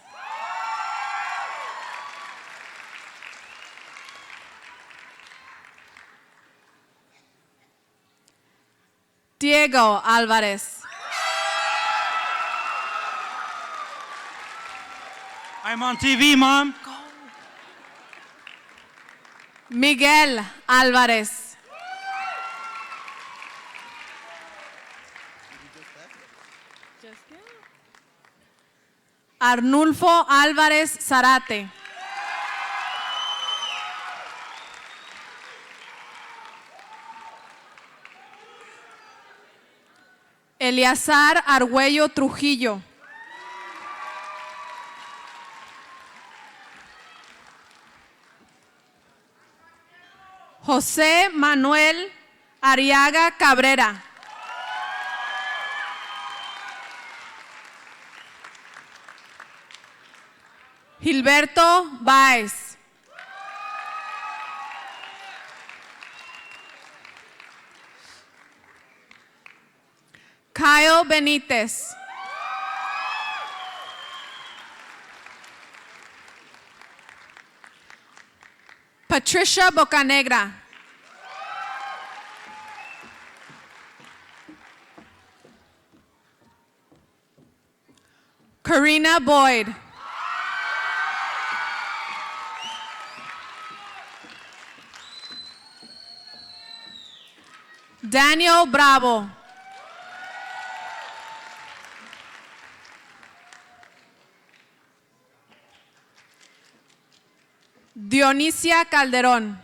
Diego Álvarez. I'm on TV, Mom. Miguel Álvarez. Arnulfo Álvarez Zarate. Eleazar Argüello Trujillo. José Manuel Arriaga Cabrera. Gilberto Báez. Kyle Benítez. Patricia Bocanegra. Karina Boyd. Daniel Bravo. Dionisia Calderón.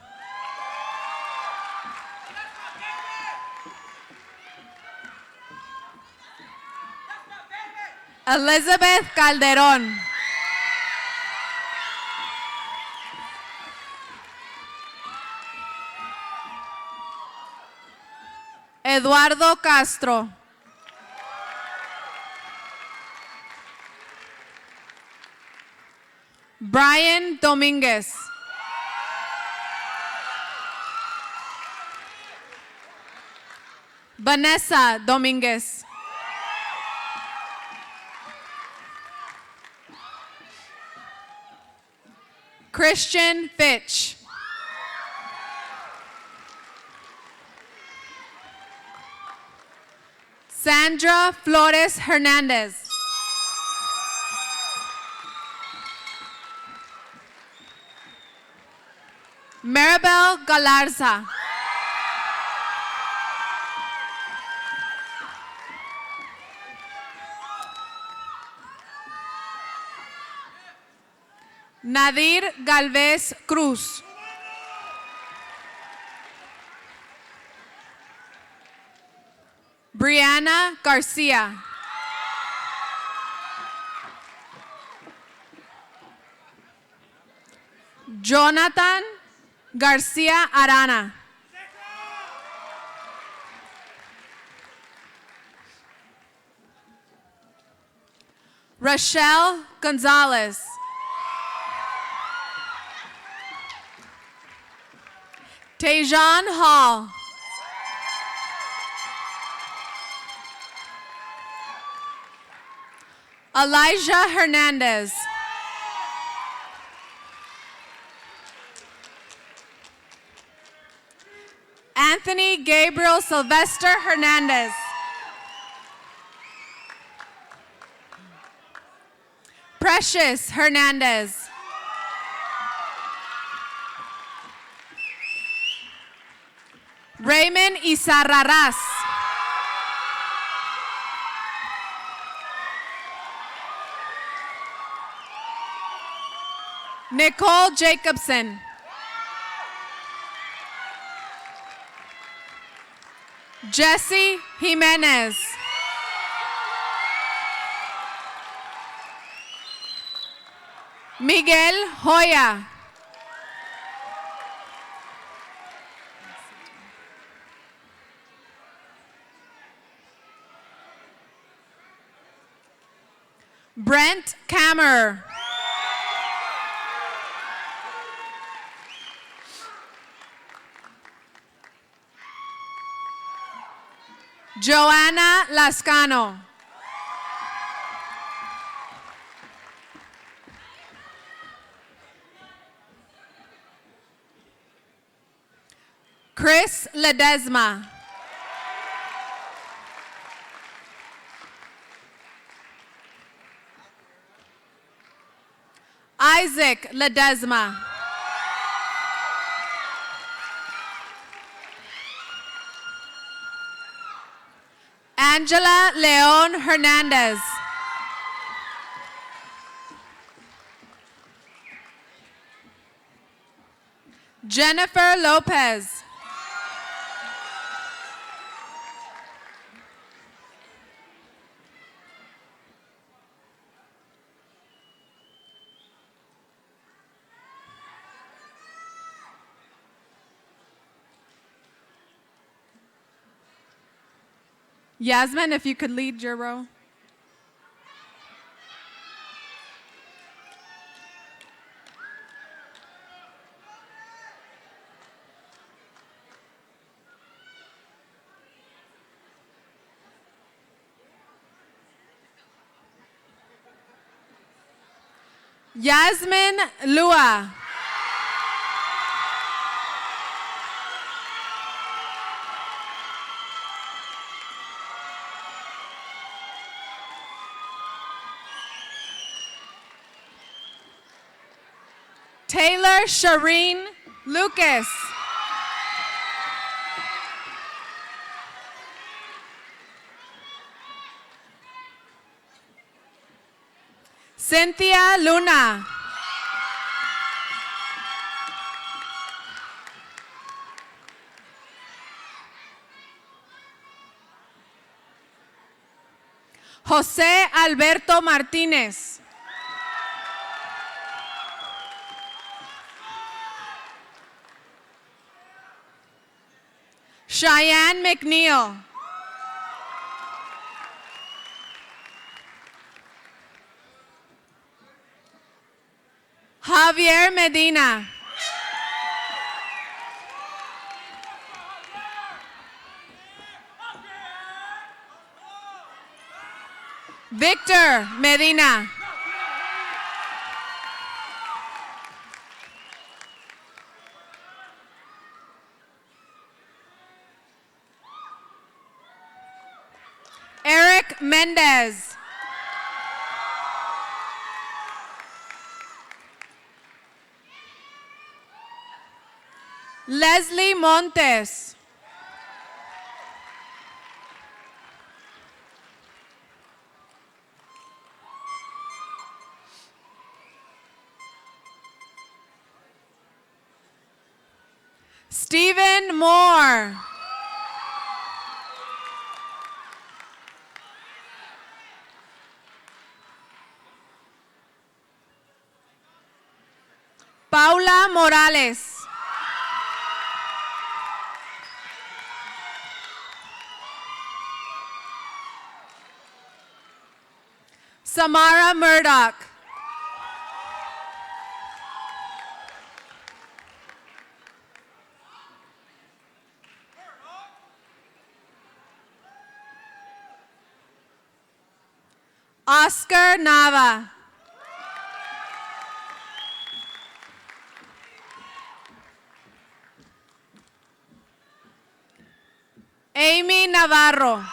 Elizabeth Calderón. Eduardo Castro. Brian Dominguez. Vanessa Dominguez. Christian Fitch. Sandra Flores Hernandez. Maribel Galarza. Nadir Galvez Cruz. Brianna Garcia. Jonathan Garcia Arana. Rochelle Gonzalez. Tejan Hall. Elijah Hernandez. Anthony Gabriel Sylvester Hernandez. Precious Hernandez. Raymond Izarraraz. Nicole Jacobson. Jesse Jimenez. Miguel Hoya. Brent Kammer. Joanna Lascano. Chris Ledesma. Isaac Ledesma. Angela Leon Hernandez. Jennifer Lopez. Yasmin, if you could lead your row. Yasmin Lua. Taylor Shireen Lucas. Cynthia Luna. José Alberto Martínez. Cheyenne McNeil. Javier Medina. Victor Medina. Eric Mendez. Leslie Montes. Stephen Moore. Paula Morales. Samara Murdoch. Oscar Nava. Amy Navarro.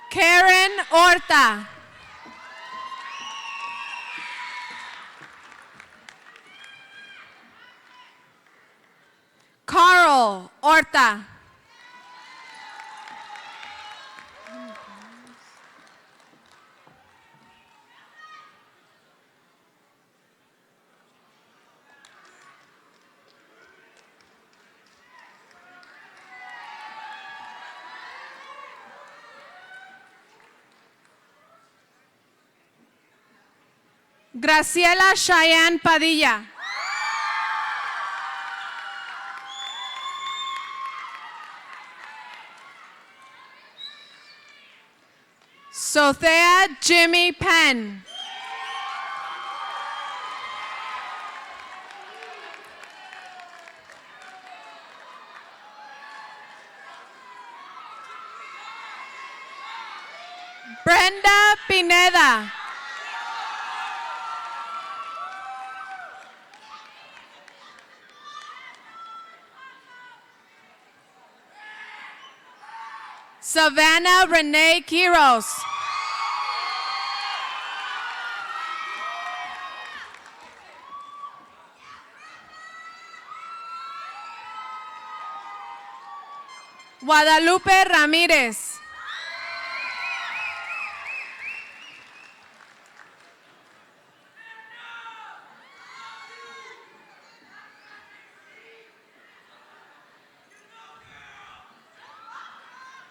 Karen Horta. Carl Horta. Graciela Cheyenne Padilla. Sothea Jimmy Penn. Brenda Pineda. Savannah Renee Quiros. Guadalupe Ramírez.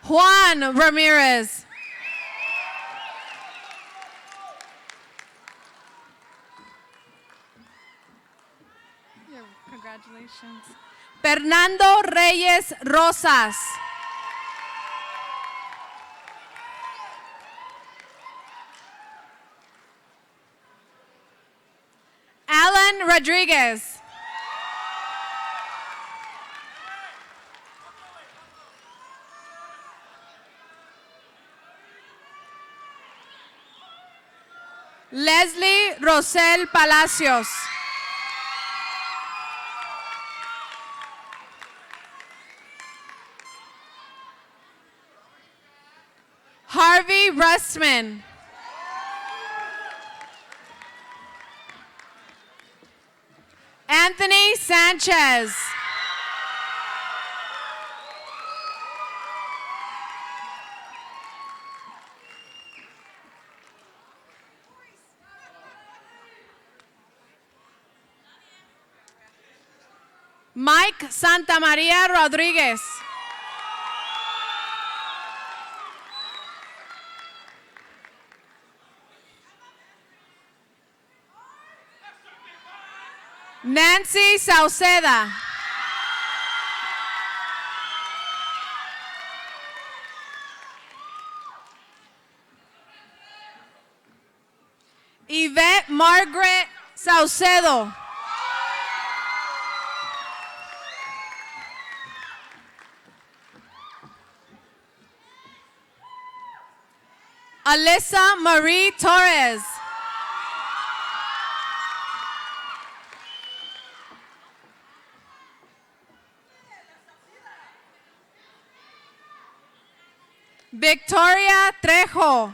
Juan Ramirez. Congratulations. Fernando Reyes Rosas. Alan Rodriguez. Leslie Rosel Palacios. Abby Rustman. Anthony Sanchez. Mike Santamaria Rodriguez. Nancy Sauceda. Yvette Margaret Saucedo. Alyssa Marie Torres. Victoria Trejo.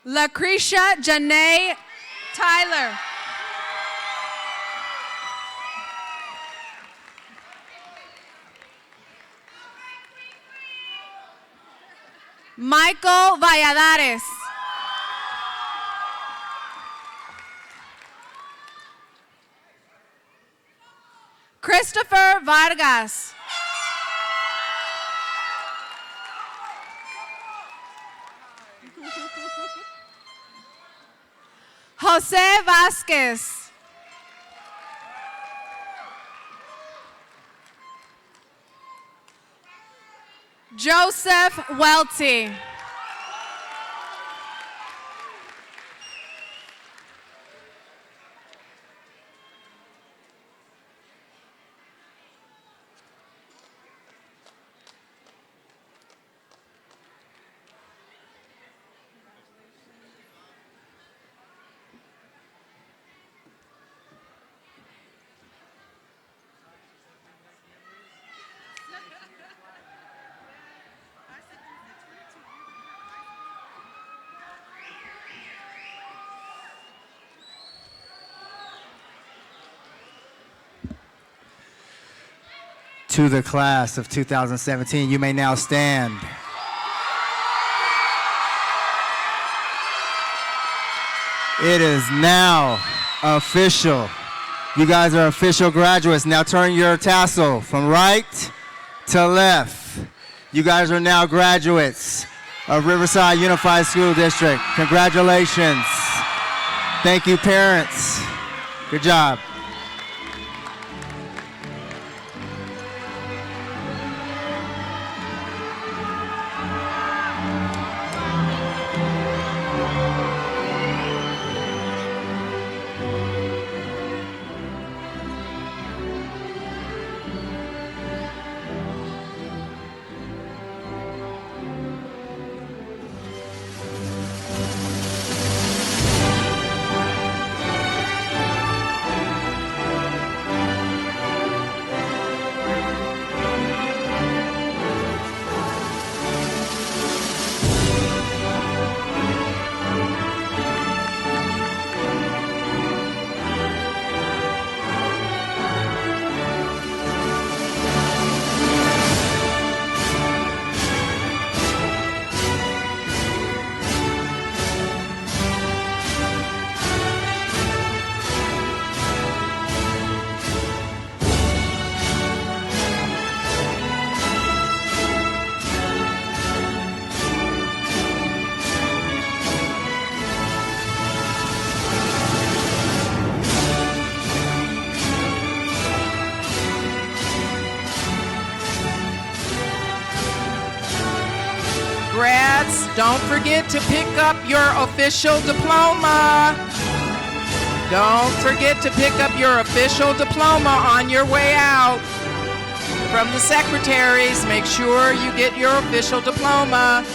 Lucretia Janae Tyler. Michael Valladares. Christopher Vargas. Jose Vasquez. Joseph Welty. To the class of 2017, you may now stand. It is now official. You guys are official graduates. Now turn your tassel from right to left. You guys are now graduates of Riverside Unified School District. Congratulations. Thank you, parents. Good job. Grads, don't forget to pick up your official diploma. Don't forget to pick up your official diploma on your way out. From the secretaries, make sure you get your official diploma.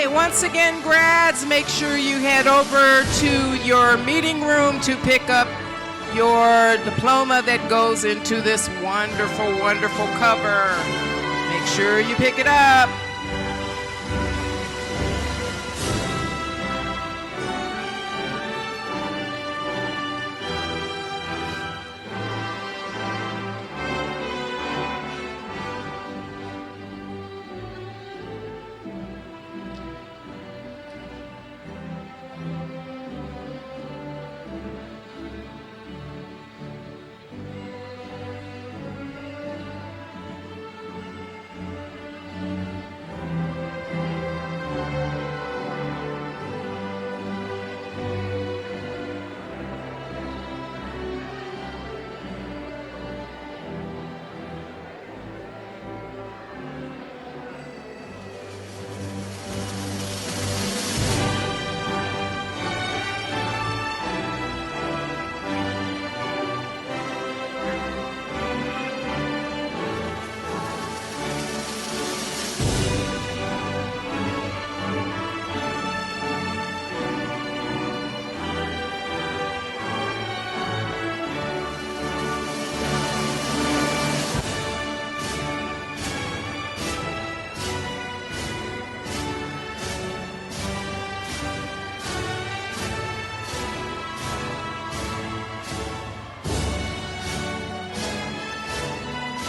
Okay, once again, grads, make sure you head over to your meeting room to pick up your diploma that goes into this wonderful, wonderful cover. Make sure you pick it up.